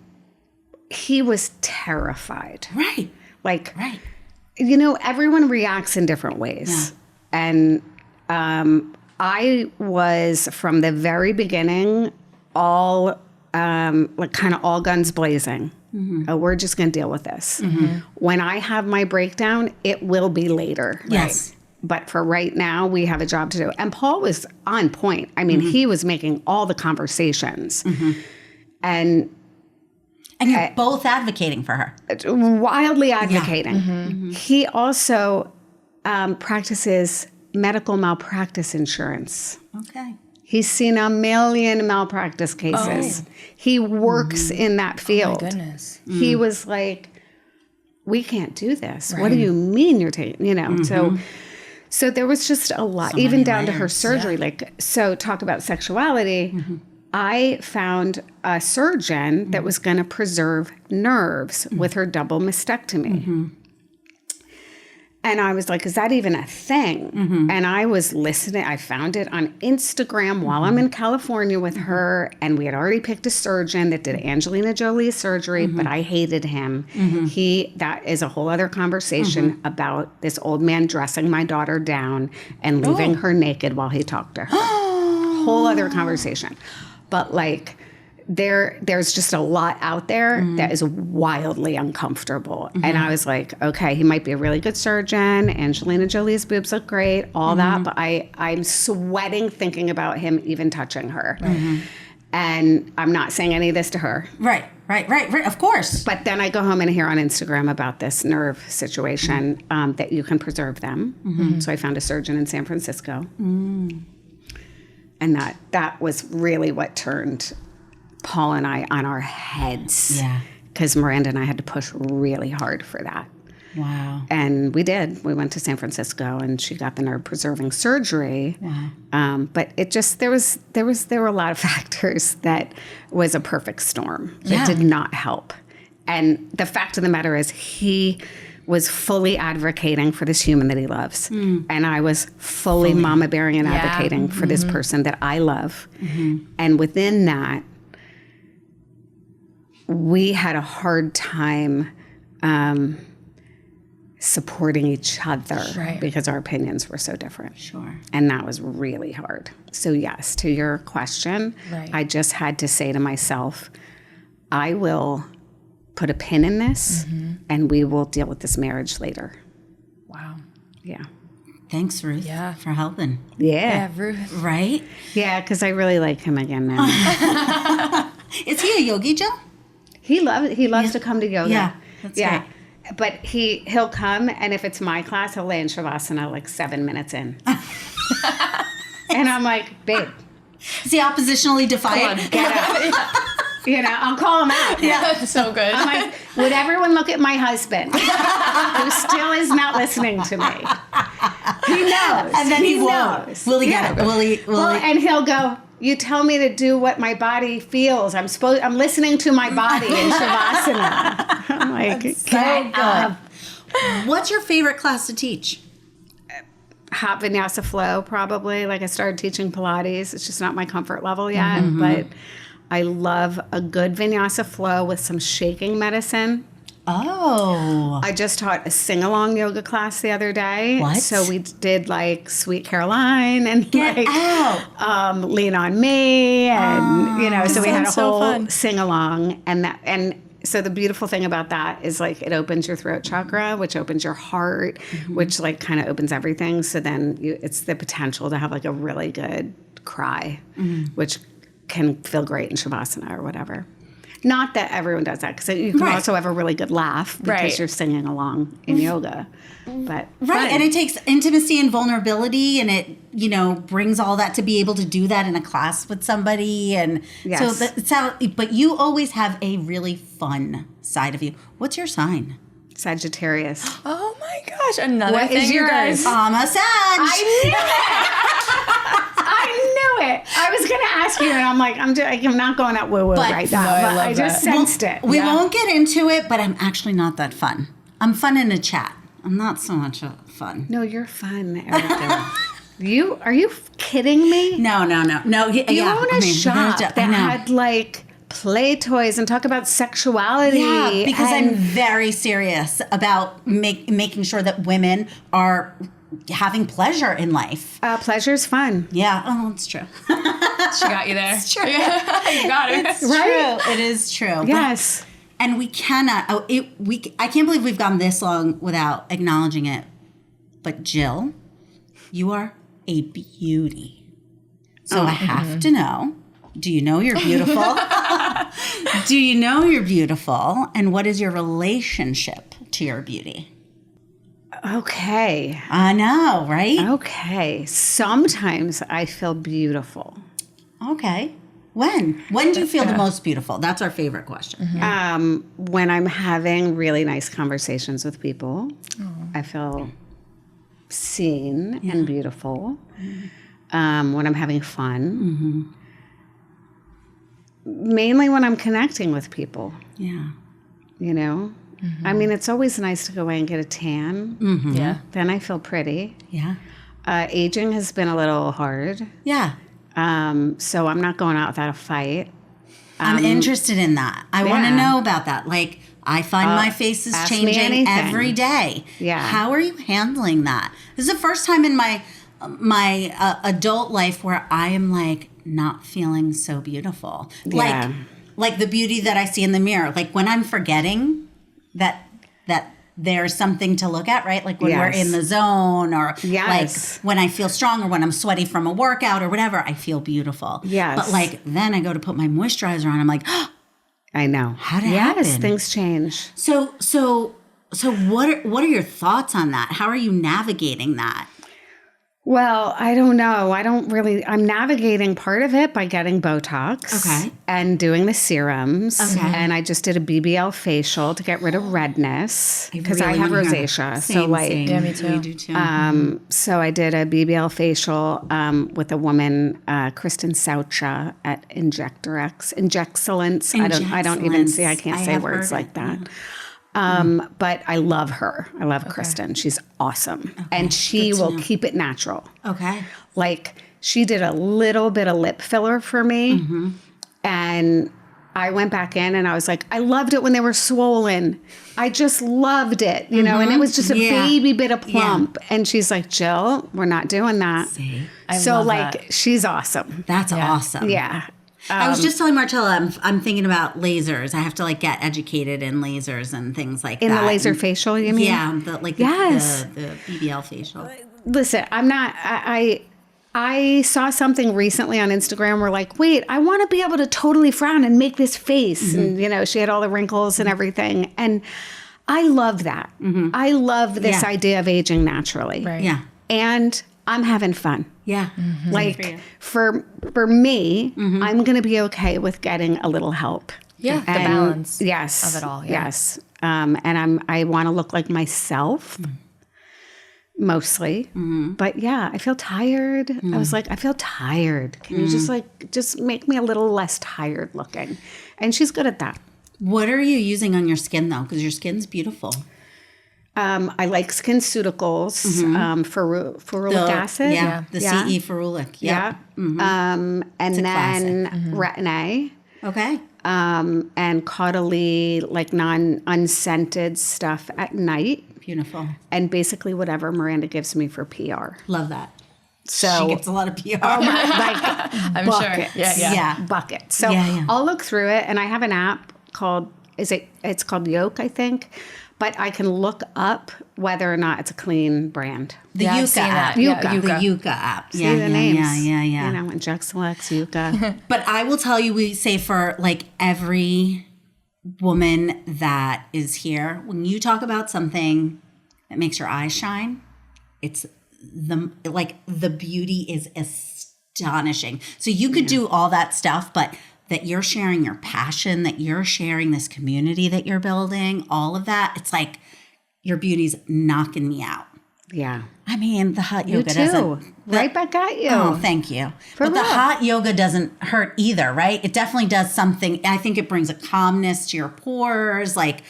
he was terrified. Right. Like, everyone reacts in different ways. Yeah. And I was, from the very beginning, all guns blazing. Mm-hmm. Oh, we're just going to deal with this. Mm-hmm. When I have my breakdown, it will be later. Yes. Right? But for right now, we have a job to do. And Paul was on point. I mean, he was making all the conversations. Mm-hmm. And you're both advocating for her. Wildly advocating. Yeah. Mm-hmm. He also practices medical malpractice insurance. Okay. He's seen 1 million malpractice cases. Oh. He works in that field. Oh my goodness. He was like, we can't do this. Right. What do you mean you're taking, Mm-hmm. So there was just a lot, even down to her surgery. Yeah. So talk about sexuality. Mm-hmm. I found a surgeon that was going to preserve nerves with her double mastectomy. Mm-hmm. And I was like, is that even a thing? Mm-hmm. And I was listening. I found it on Instagram while I'm in California with her. And we had already picked a surgeon that did Angelina Jolie's surgery, but I hated him. Mm-hmm. That is a whole other conversation about this old man dressing my daughter down and leaving her naked while he talked to her. Whole other conversation. But like, there's just a lot out there that is wildly uncomfortable. And I was like, okay, he might be a really good surgeon. Angelina Jolie's boobs look great, all that. But I'm sweating thinking about him even touching her. And I'm not saying any of this to her. Right. Of course. But then I go home and hear on Instagram about this nerve situation that you can preserve them. So I found a surgeon in San Francisco. And that was really what turned Paul and I on our heads. Yeah. Because Miranda and I had to push really hard for that. Wow. And we did. We went to San Francisco and she got the nerve preserving surgery. Wow. But it just, there were a lot of factors that was a perfect storm that did not help. And the fact of the matter is he was fully advocating for this human that he loves. And I was fully mama bearing and advocating for this person that I love. And within that, we had a hard time supporting each other because our opinions were so different. Sure. And that was really hard. So yes, to your question, I just had to say to myself, I will put a pin in this and we will deal with this marriage later. Wow. Yeah. Thanks, Ruth, for helping. Yeah, Ruth. Right? Yeah, because I really like him again now. Is he a yogi, Jill? He loves to come to yoga. Yeah, that's great. But he'll come, and if it's my class, he'll lay in Shavasana like 7 minutes in. And I'm like, babe. Is he oppositionally defiant? Come on, get up. I'll call him out. Yeah, that's so good. I'm like, would everyone look at my husband, who still is not listening to me? He knows. And then he knows. Will he get it? Will he? And he'll go, you tell me to do what my body feels. I'm listening to my body in Shavasana. I'm like, so good. What's your favorite class to teach? Hot vinyasa flow, probably. Like I started teaching Pilates. It's just not my comfort level yet, but I love a good vinyasa flow with some shaking medicine. Oh. I just taught a sing-along yoga class the other day. What? So we did like Sweet Caroline and Get out. Lean on Me and so we had a whole fun. sing-along and so the beautiful thing about that is like it opens your throat chakra, which opens your heart, which like kind of opens everything. So then it's the potential to have like a really good cry, which can feel great in Shavasana or whatever. Not that everyone does that, because you can Right. also have a really good laugh because Right. you're singing along in yoga. But Right. And it takes intimacy and vulnerability, and it, you know, brings all that to be able to do that in a class with somebody. And Yes. but you always have a really fun side of you. What's your sign? Sagittarius. Oh my gosh, another What thing, is you yours? guys. I'm a Sag. I knew it. I knew it. I was going to ask you, and I'm like, I'm not going out woo-woo But- right now. No, I but love I just that. sensed it. We won't get into it, but I'm actually not that fun. I'm fun in a chat. I'm not so much fun. No, you're fun, Erika. Are you kidding me? No. You own a shop that I know. had like play toys and talk about sexuality. Yeah, because I'm and very serious about making sure that women are having pleasure in life. pleasure's fun. Yeah, oh, it's true. She got you there. It's true. You got it. It's Right? true. It is true. Yes. And we cannot. I can't believe we've gone this long without acknowledging it. But Jill, you are a beauty. So I have to know. Do you know you're beautiful? Do you know you're beautiful? And what is your relationship to your beauty? Okay. I know, right? Okay. Sometimes I feel beautiful. Okay. When? When do you feel the most beautiful? That's our favorite question. When I'm having really nice conversations with people, I feel seen and beautiful. When I'm having fun. Mainly when I'm connecting with people, Yeah. you know? I mean, it's always nice to go away and get a tan. Yeah. Then I feel pretty. Yeah. Aging has been a little hard. Yeah. So I'm not going out without a fight. I'm interested in that. I want to yeah. know about that. Like, I find my face is ask me changing anything. every day. Yeah. How are you handling that? This is the first time in my adult life where I am like not feeling so beautiful. Yeah. Like the beauty that I see in the mirror. Like when I'm forgetting that there's something to look at, right? Like when we're Yes. in the zone, or Yes. like when I feel strong, or when I'm sweaty from a workout or whatever, I feel beautiful. Yes. But like then I go to put my moisturizer on, I'm like, oh, I know. how'd it Yes, happen? things change. So what are your thoughts on that? How are you navigating that? Well, I don't know. I'm navigating part of it by getting Botox. Okay. And doing the serums. Okay. And I just did a BBL facial to get rid of redness because I really have wanna hear rosacea. that. So Same, like, same. Yeah, me too. We do too. so I did a BBL facial with a woman, Kristen Saucha at Injectables. I don't even see. I can't I say have words heard like it. that. But I love her. I love Kristen. She's awesome. And she Good to will know. keep it natural. Okay. Like she did a little bit of lip filler for me. And I went back in and I was like, I loved it when they were swollen. I just loved it, you know, and it was just a Yeah. baby bit of plump. And she's like, Jill, we're not doing that. See? So love like, that. she's awesome. That's awesome. Yeah. I was just telling Marcella, I'm thinking about lasers. I have to like get educated in lasers and things like In that. the laser And- facial, you mean? Yeah, Yes. the BBL facial. Listen, I'm not, I saw something recently on Instagram where like, wait, I want to be able to totally frown and make this face. And, you know, she had all the wrinkles and everything. And I love that. I love this Yeah. idea of aging naturally. Right. Yeah. And I'm having fun. Yeah. Like for me, I'm going to be okay with getting a little help. Yeah, the And- balance Yes. of it all. Yeah. Yes. And I want to look like myself. Mostly. But yeah, I feel tired. I was like, I feel tired. Can you just make me a little less tired looking? And she's good at that. What are you using on your skin though? Because your skin's beautiful. I like SkinCeuticals, ferulic acid. Yeah. The CE ferulic. Yeah. Yep. And then Retin-A. Okay. And Caudalie, like unscented stuff at night. Beautiful. And basically whatever Miranda gives me for PR. Love that. So She gets a lot of PR. like I'm buckets. sure. Yeah. Yeah. Bucket. So Yeah. I'll look through it, and I have an app called it's called Yoke, I think, but I can look up whether or not it's a clean brand. The Yeah, I've Yucca seen app. that. Yeah, The Yucca. Yucca app. See the names. Yeah. You know, Injectables, Yucca. But I will tell you, we say for like every woman that is here, when you talk about something that makes your eyes shine, it's the beauty is astonishing. So you could do all that stuff, but that you're sharing your passion, that you're sharing this community that you're building, all of that, it's like your beauty's knocking me out. Yeah. I mean, the hot yoga too. doesn't. Right back at you. Oh, thank you. But the hot yoga doesn't hurt either, right? It definitely does something. I think it brings a calmness to your pores. Like,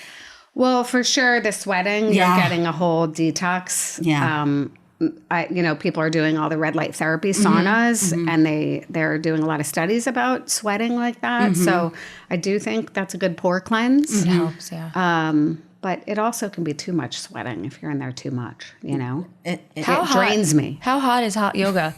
well, for sure, the sweating, you're getting a whole detox. Yeah. People are doing all the red light therapy saunas, and they're doing a lot of studies about sweating like that. So I do think that's a good pore cleanse. It helps, yeah. But it also can be too much sweating if you're in there too much, it drains me. How hot is hot yoga?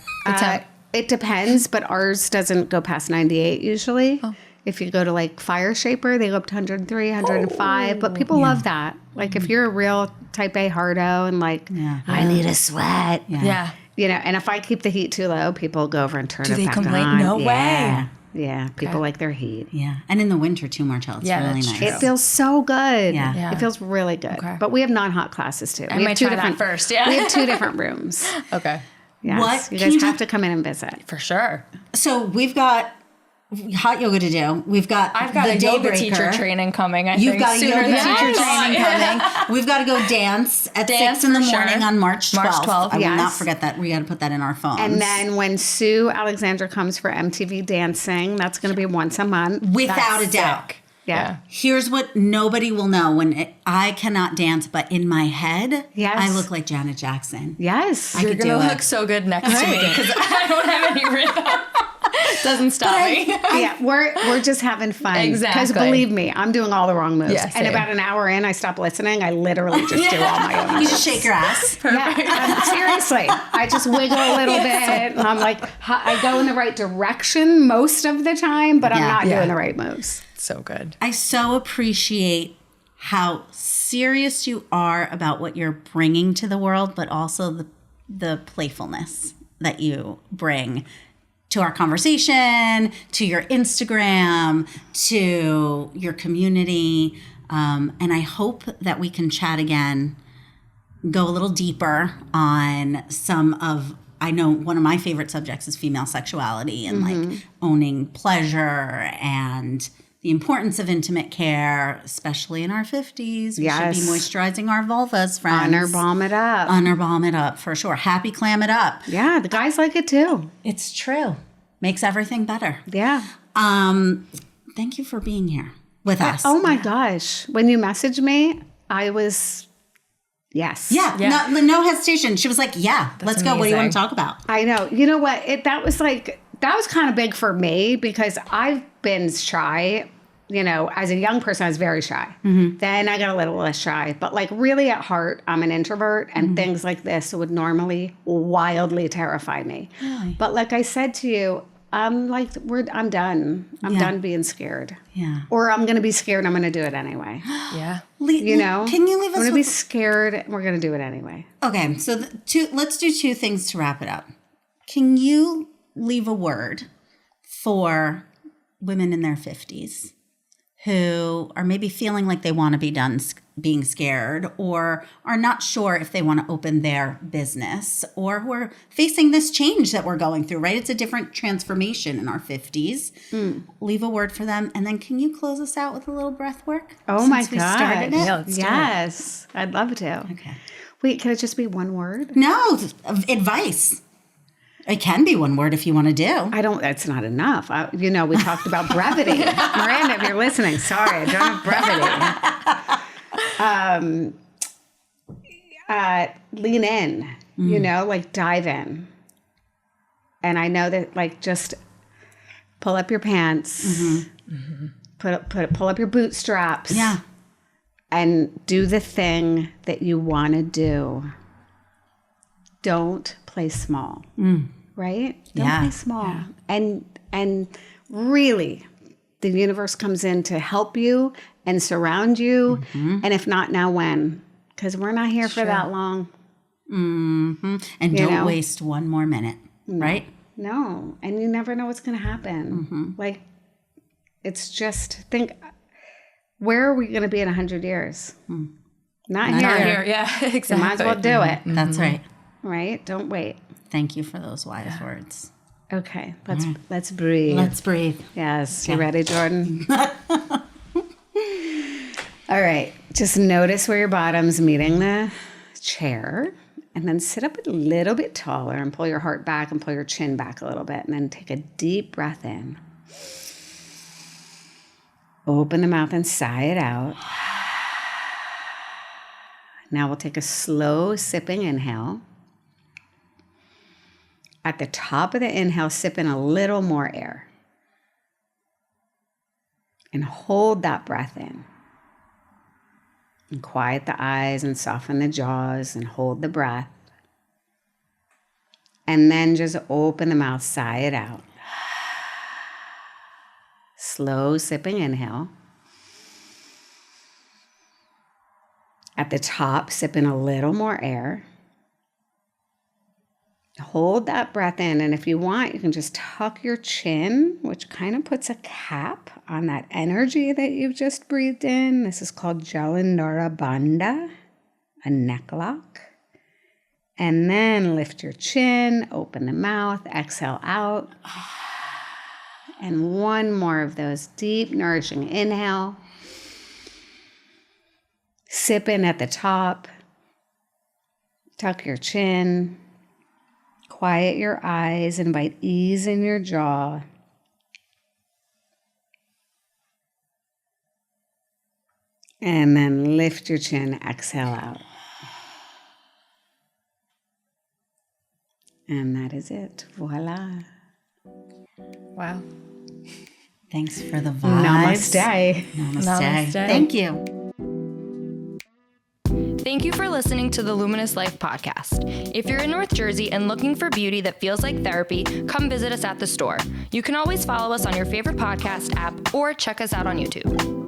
It depends, but ours doesn't go past 98 usually. Oh. If you go to like Fire Shaper, they go up to 103, 105. But people love that. Like if you're a real type A hardo and like, I need a sweat. Yeah. And if I keep the heat too low, people go over and turn it back on. Do they complain? No way. Yeah, people like their heat. Yeah, and in the winter too, Marcel, it's really nice. True. It feels so good. Yeah. It feels really good. Okay. But we have non-hot classes too. I might try that first. Yeah, we have 2 different rooms. Okay. Yes, you guys have to come in and visit for sure. So we've got hot yoga to do. I've got a yoga teacher training coming. You've got a yoga teacher training coming. We've got to go dance at 6 in the morning on March 12th. I will not forget that. We got to put that in our phones. And then when Sue Alexandra comes for MTV Dancing, that's going to be once a month. Without a doubt. Yeah. Here's what nobody will know I cannot dance, but in my head, I look like Janet Jackson. Yes. You're going to look so good next week because I don't have any rhythm. Doesn't stop me. We're just having fun. Exactly. Because believe me, I'm doing all the wrong moves. Yeah, and about an hour in, I stop listening. I literally just do all my own moves. You just shake your ass. Yeah, seriously. I just wiggle a little bit. And I'm like, I go in the right direction most of the time, but I'm not doing the right moves. So good. I so appreciate how serious you are about what you're bringing to the world, but also the playfulness that you bring to our conversation, to your Instagram, to your community. And I hope that we can chat again, go a little deeper on I know one of my favorite subjects is female sexuality and like owning pleasure and the importance of intimate care, especially in our 50s. We should be moisturizing our vulvas, friends. Honor balm it up. Honor balm it up, for sure. Happy clam it up. Yeah, the guys like it too. It's true. Makes everything better. Yeah. Thank you for being here with us. Oh my gosh. When you messaged me, I was, yes. Yeah. No hesitation. She was like, let's go. What do you want to talk about? I know. You know what? That was kind of big for me because I've been shy. As a young person, I was very shy. Then I got a little less shy. But like really at heart, I'm an introvert and things like this would normally wildly terrify me. Really? But like I said to you, I'm done. I'm done being scared. Yeah. Or I'm going to be scared and I'm going to do it anyway. Yeah. Can you leave us I'm going to be scared and we're going to do it anyway. Okay. So let's do 2 things to wrap it up. Can you leave a word for women in their 50s who are maybe feeling like they want to be done being scared or are not sure if they want to open their business or who are facing this change that we're going through, right? It's a different transformation in our 50s. Leave a word for them. And then can you close us out with a little breath work? Oh my God. Started it? Yeah, let's do it. Yes. I'd love to. Okay. Wait, can it just be one word? No, advice. It can be one word if you want to do. That's not enough. We talked about brevity. Miranda, if you're listening, sorry, I don't have brevity. Lean in, like dive in. And I know that like just pull up your pants, pull up your bootstraps. Yeah. And do the thing that you want to do. Don't play small, right? Don't play small. Yeah. And really, the universe comes in to help you and surround you. And if not now, when? Because we're not here for that long. And don't waste one more minute, right? No. And you never know what's going to happen. Like, it's just, Where are we going to be in 100 years? Not here. Not here. Yeah, exactly. You might as well do it. That's right. Right? Don't wait. Thank you for those wise words. Okay, let's breathe. Let's breathe. Yes, you ready, Jordan? All right, just notice where your bottom's meeting the chair, and then sit up a little bit taller and pull your heart back and pull your chin back a little bit, and then take a deep breath in. Open the mouth and sigh it out. Now we'll take a slow sipping inhale. At the top of the inhale, sip in a little more air. And hold that breath in. And quiet the eyes and soften the jaws and hold the breath. And then just open the mouth, sigh it out. Slow sipping inhale. At the top, sip in a little more air. Hold that breath in, and if you want, you can just tuck your chin, which kind of puts a cap on that energy that you've just breathed in. This is called Jalandhara Bandha, a neck lock. And then lift your chin, open the mouth, exhale out. And one more of those deep, nourishing inhale. Sip in at the top. Tuck your chin. Quiet your eyes, invite ease in your jaw. And then lift your chin, exhale out. And that is it. Voila. Wow. Thanks for the vibes. Namaste. Namaste. Thank you. Thank you for listening to the Luminous Life Podcast. If you're in North Jersey and looking for beauty that feels like therapy, come visit us at the store. You can always follow us on your favorite podcast app or check us out on YouTube.